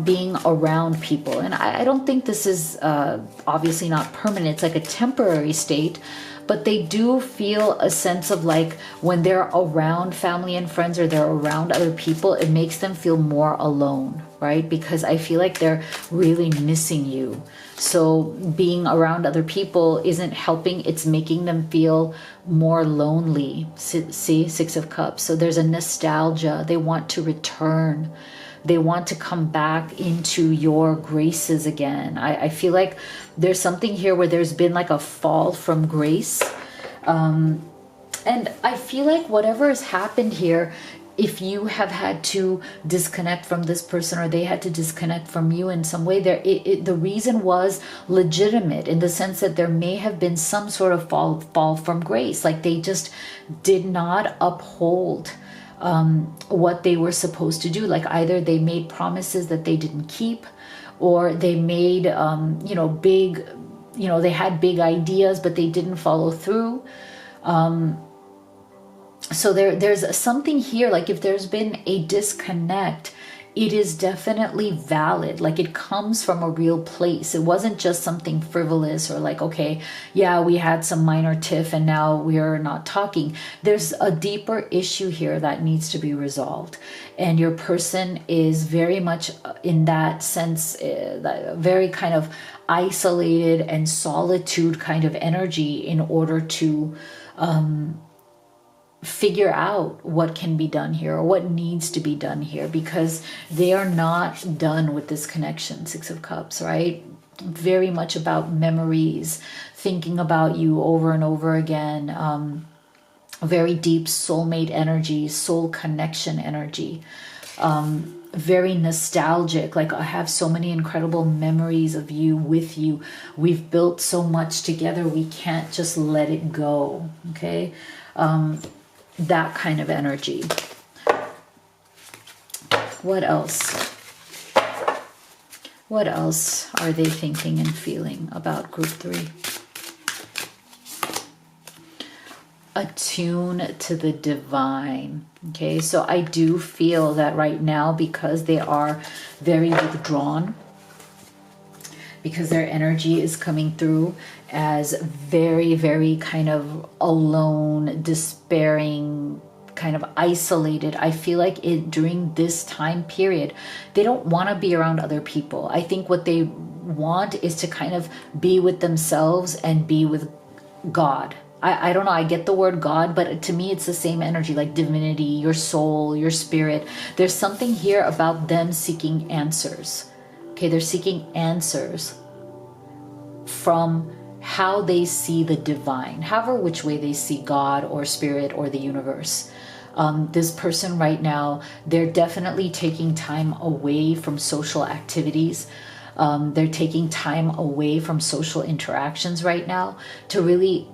being around people. And I don't think this is obviously not permanent. It's like a temporary state. But they do feel a sense of like when they're around family and friends, or they're around other people, it makes them feel more alone, right? Because I feel like they're really missing you. So being around other people isn't helping. It's making them feel more lonely. See, Six of Cups. So there's a nostalgia. They want to return. They want to come back into your graces again. I feel like there's something here where there's been like a fall from grace. And I feel like whatever has happened here, if you have had to disconnect from this person, or they had to disconnect from you in some way, the reason was legitimate, in the sense that there may have been some sort of fall from grace. Like they just did not uphold what they were supposed to do. Like either they made promises that they didn't keep, or they made they had big ideas but they didn't follow through. So there's something here, like if there's been a disconnect, it is definitely valid. Like it comes from a real place. It wasn't just something frivolous, or like, okay, yeah, we had some minor tiff and now we're not talking. There's a deeper issue here that needs to be resolved. And your person is very much in that sense, very kind of isolated and solitude kind of energy, in order to figure out what can be done here, or what needs to be done here, because they are not done with this connection. Six of Cups, right? Very much about memories, thinking about you over and over again. Very deep soulmate energy, soul connection energy. Very nostalgic, like I have so many incredible memories of you, with you. We've built so much together, we can't just let it go. Okay. That kind of energy. What else? What else are they thinking and feeling about group 3? Attune to the divine. Okay, so I do feel that right now, because they are very withdrawn, because their energy is coming through as very, very kind of alone, despairing, kind of isolated. I feel like during this time period, they don't want to be around other people. I think what they want is to kind of be with themselves and be with God. I don't know, I get the word God, but to me it's the same energy, like divinity, your soul, your spirit. There's something here about them seeking answers. Okay, they're seeking answers from how they see the divine, however which way they see God or spirit or the universe. This person right now, they're definitely taking time away from social activities. They're taking time away from social interactions right now to really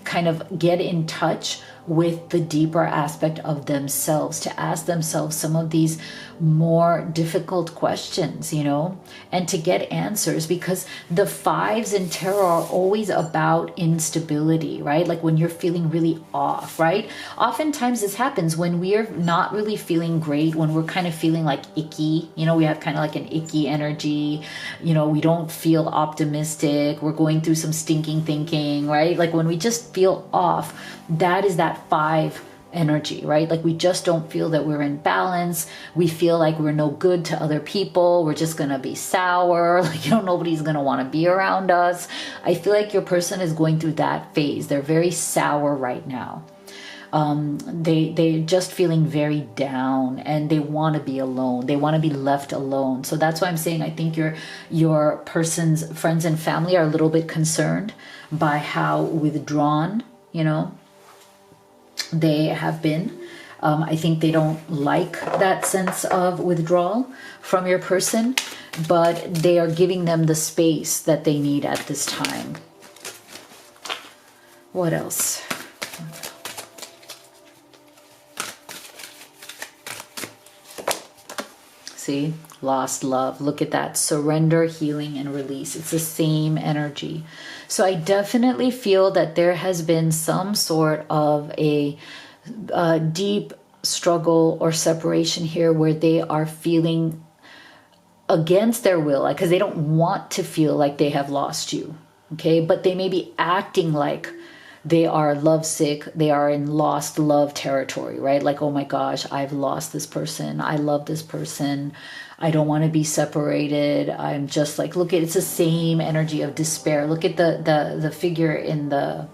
kind of get in touch with the deeper aspect of themselves, to ask themselves some of these more difficult questions, and to get answers, because the 5s in tarot are always about instability, right? Like when you're feeling really off, right? Oftentimes this happens when we're not really feeling great, when we're kind of feeling like icky, we have kind of like an icky energy, we don't feel optimistic, we're going through some stinking thinking, right? Like when we just feel off, that is that 5 energy, right? Like we just don't feel that we're in balance. We feel like we're no good to other people. We're just going to be sour. Like, nobody's going to want to be around us. I feel like your person is going through that phase. They're very sour right now. They're just feeling very down, and they want to be alone. They want to be left alone. So that's why I'm saying I think your person's friends and family are a little bit concerned by how withdrawn, they have been. I think they don't like that sense of withdrawal from your person, but they are giving them the space that they need at this time. What else? See, lost love. Look at that. Surrender, healing, and release. It's the same energy. So I definitely feel that there has been some sort of a deep struggle or separation here where they are feeling against their will, because they don't want to feel like they have lost you. Okay, but they may be acting like they are lovesick, they are in lost love territory, right? Like, oh my gosh, I've lost this person, I love this person, I don't want to be separated. I'm just like, look at, it's the same energy of despair. Look at the figure in the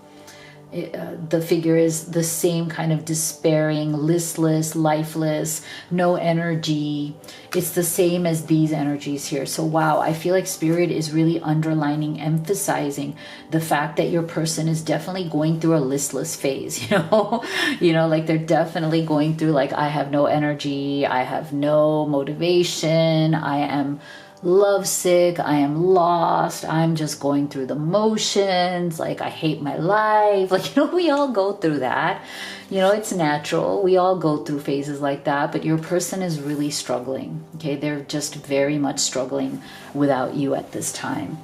figure is the same kind of despairing, listless, lifeless, no energy. It's the same as these energies here. So wow, I feel like Spirit is really underlining, emphasizing the fact that your person is definitely going through a listless phase, like they're definitely going through like, I have no energy, I have no motivation, I am lovesick, I am lost, I'm just going through the motions, like I hate my life. Like, we all go through that. It's natural. We all go through phases like that, but your person is really struggling. Okay, they're just very much struggling without you at this time.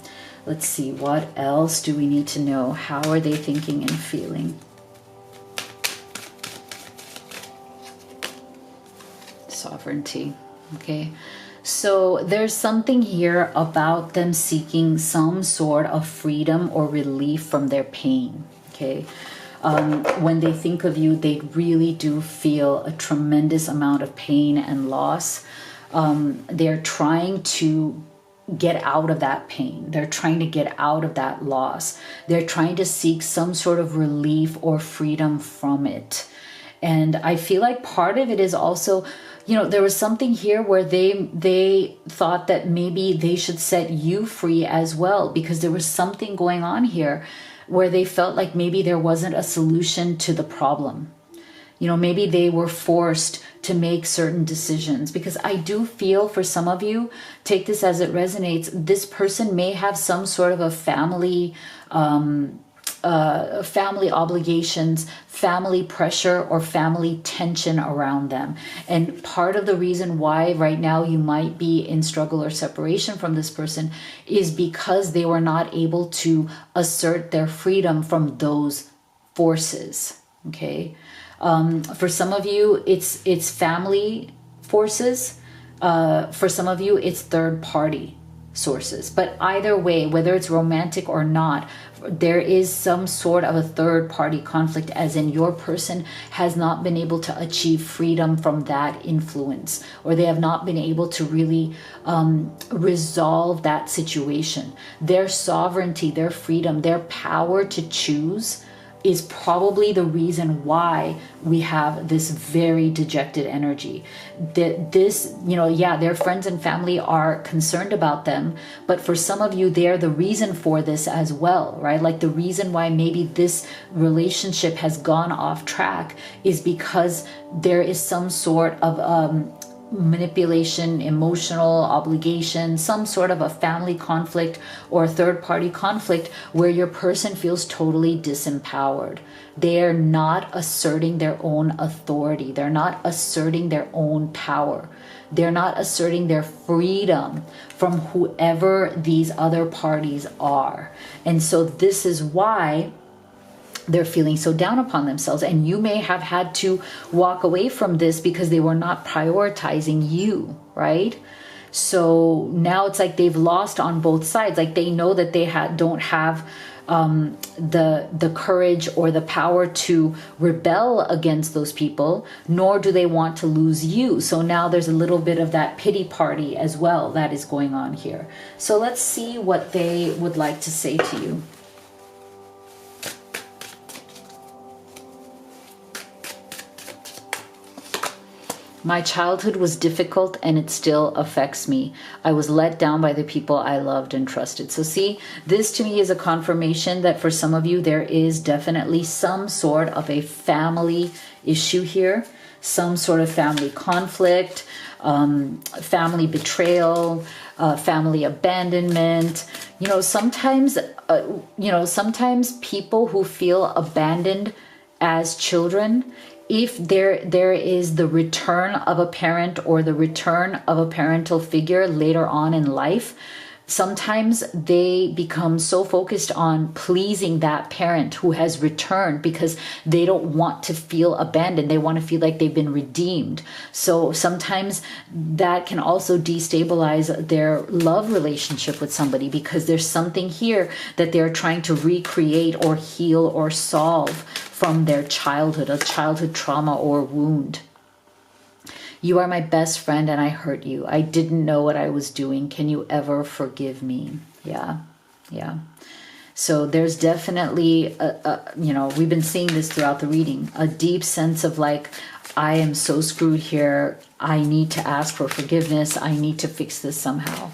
Let's see, what else do we need to know? How are they thinking and feeling? Sovereignty. Okay. So there's something here about them seeking some sort of freedom or relief from their pain. Okay. When they think of you, they really do feel a tremendous amount of pain and loss. They're trying to get out of that pain. They're trying to get out of that loss. They're trying to seek some sort of relief or freedom from it. And I feel like part of it is also, there was something here where they thought that maybe they should set you free as well, because there was something going on here where they felt like maybe there wasn't a solution to the problem. Maybe they were forced to make certain decisions, because I do feel for some of you, take this as it resonates, this person may have some sort of a family obligations, family pressure, or family tension around them. And part of the reason why right now you might be in struggle or separation from this person is because they were not able to assert their freedom from those forces. Okay. For some of you, it's family forces. For some of you, it's third party sources. But either way, whether it's romantic or not, there is some sort of a third party conflict, as in your person has not been able to achieve freedom from that influence, or they have not been able to really resolve that situation. Their sovereignty, their freedom, their power to choose is probably the reason why we have this very dejected energy. That this, their friends and family are concerned about them, but for some of you, they're the reason for this as well, right? Like the reason why maybe this relationship has gone off track is because there is some sort of manipulation, emotional obligation, some sort of a family conflict or a third party conflict where your person feels totally disempowered. They're not asserting their own authority. They're not asserting their own power. They're not asserting their freedom from whoever these other parties are. And so this is why they're feeling so down upon themselves. And you may have had to walk away from this because they were not prioritizing you, right? So now it's like they've lost on both sides. Like they know that they don't have the courage or the power to rebel against those people, nor do they want to lose you. So now there's a little bit of that pity party as well that is going on here. So let's see what they would like to say to you. My childhood was difficult and it still affects me. I was let down by the people I loved and trusted. So see, this to me is a confirmation that for some of you, there is definitely some sort of a family issue here, some sort of family conflict, family betrayal, family abandonment. Sometimes people who feel abandoned as children, if there is the return of a parent or the return of a parental figure later on in life, sometimes they become so focused on pleasing that parent who has returned because they don't want to feel abandoned. They want to feel like they've been redeemed. So sometimes that can also destabilize their love relationship with somebody because there's something here that they're trying to recreate or heal or solve from their childhood, a childhood trauma or wound. You are my best friend and I hurt you. I didn't know what I was doing. Can you ever forgive me? Yeah. So there's definitely, we've been seeing this throughout the reading, a deep sense of like, I am so screwed here. I need to ask for forgiveness. I need to fix this somehow.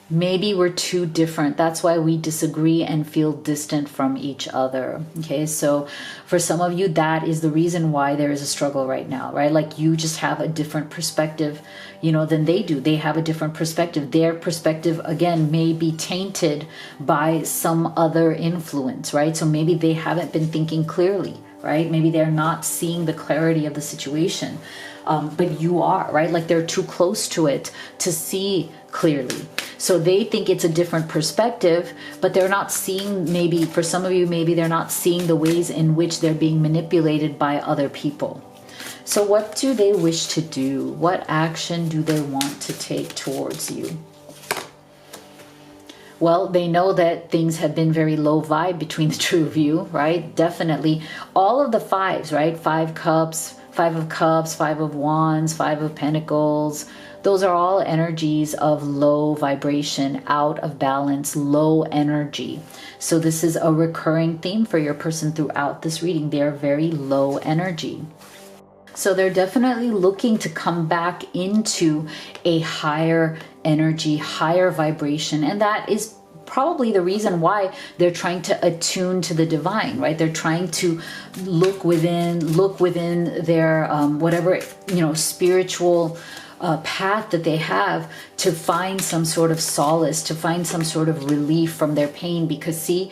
Maybe we're too different. That's why we disagree and feel distant from each other. Okay, so for some of you, that is the reason why there is a struggle right now, right? Like you just have a different perspective, than they do. They have a different perspective. Their perspective, again, may be tainted by some other influence, right? So maybe they haven't been thinking clearly, right? Maybe they're not seeing the clarity of the situation. But you are, right? Like they're too close to it to see clearly. So they think it's a different perspective, but they're not seeing, maybe for some of you, maybe they're not seeing the ways in which they're being manipulated by other people. So what do they wish to do? What action do they want to take towards you? Well, they know that things have been very low vibe between the two of you, right? Definitely. All of the fives, right? 5 cups, 5 of cups, 5 of wands, 5 of pentacles. Those are all energies of low vibration, out of balance, low energy. So this is a recurring theme for your person throughout this reading. They are very low energy. So they're definitely looking to come back into a higher energy, higher vibration. And that is probably the reason why they're trying to attune to the divine, right? They're trying to look within their whatever, spiritual path that they have to find some sort of solace, to find some sort of relief from their pain. Because see,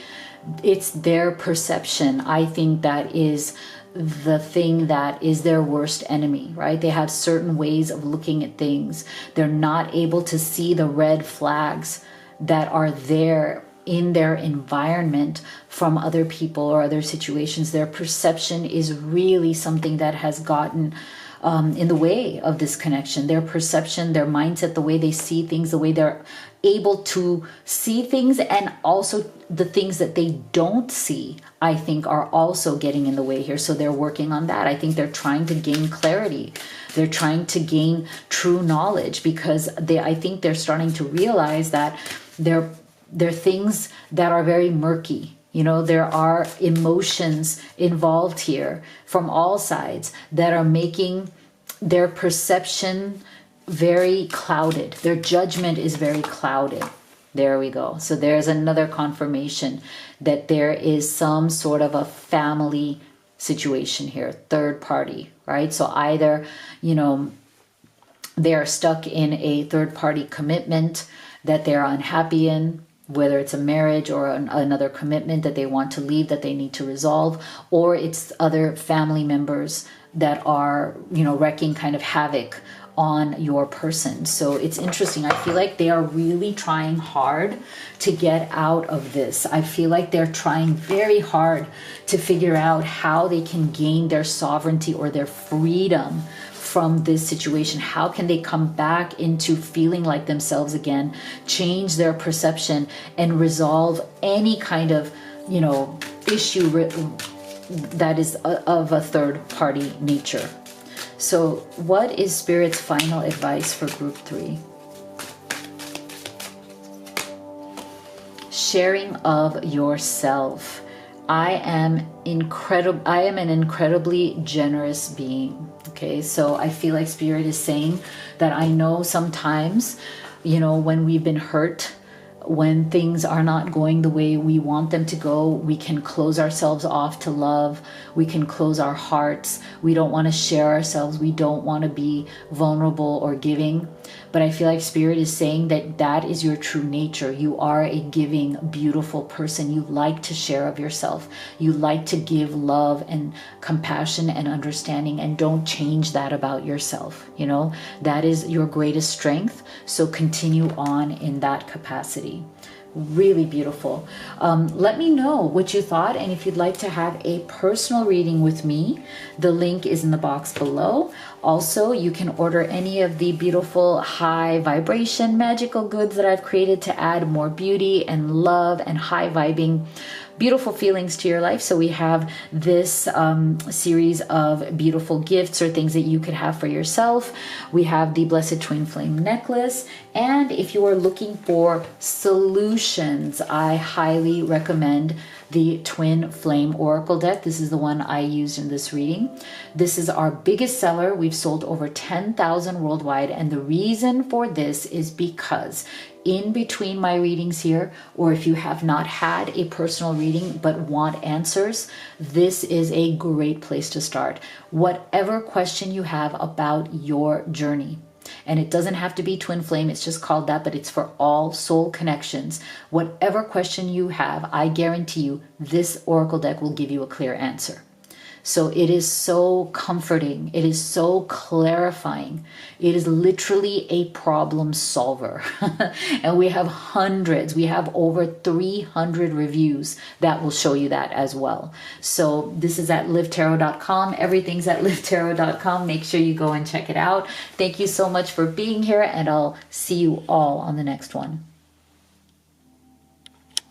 it's their perception, I think, that is the thing that is their worst enemy, right? They have certain ways of looking at things. They're not able to see the red flags that are there in their environment from other people or other situations. Their perception is really something that has gotten in the way of this connection. Their perception, their mindset, the way they see things, the way they're able to see things, and also the things that they don't see, I think, are also getting in the way here. So they're working on that. I think they're trying to gain clarity. They're trying to gain true knowledge because I think they're starting to realize that they're things that are very murky. There are emotions involved here from all sides that are making their perception very clouded. Their judgment is very clouded. There we go. So there's another confirmation that there is some sort of a family situation here, third party, right? So either, they are stuck in a third party commitment that they're unhappy in, whether it's a marriage or another commitment that they want to leave, that they need to resolve, or it's other family members that are, wreaking kind of havoc on your person. So it's interesting. I feel like they are really trying hard to get out of this. I feel like they're trying very hard to figure out how they can gain their sovereignty or their freedom from this situation. How can they come back into feeling like themselves again, change their perception, and resolve any kind of, issue that is of a third party nature. So what is Spirit's final advice for group 3? Sharing of yourself. I am incredible. I am an incredibly generous being. Okay, so I feel like Spirit is saying that I know sometimes, you know, when we've been hurt, when things are not going the way we want them to go, we can close ourselves off to love. We can close our hearts. We don't want to share ourselves. We don't want to be vulnerable or giving. But I feel like Spirit is saying that that is your true nature. You are a giving, beautiful person. You like to share of yourself. You like to give love and compassion and understanding, and don't change that about yourself. You know, that is your greatest strength. So continue on in that capacity. Really beautiful. Let me know what you thought, and if you'd like to have a personal reading with me, the link is in the box below. Also, you can order any of the beautiful high vibration magical goods that I've created to add more beauty and love and high vibing beautiful feelings to your life. So we have this series of beautiful gifts or things that you could have for yourself. We have the Blessed Twin Flame necklace. And if you are looking for solutions, I highly recommend the Twin Flame Oracle deck. This is the one I used in this reading. This is our biggest seller. We've sold over 10,000 worldwide. And the reason for this is because in between my readings here, or if you have not had a personal reading but want answers, this is a great place to start. Whatever question you have about your journey, and it doesn't have to be twin flame, it's just called that, but it's for all soul connections. Whatever question you have, I guarantee you this oracle deck will give you a clear answer. So it is so comforting. It is so clarifying. It is literally a problem solver. And we have hundreds. We have over 300 reviews that will show you that as well. So this is at livetarot.com. Everything's at livetarot.com. Make sure you go and check it out. Thank you so much for being here, and I'll see you all on the next one.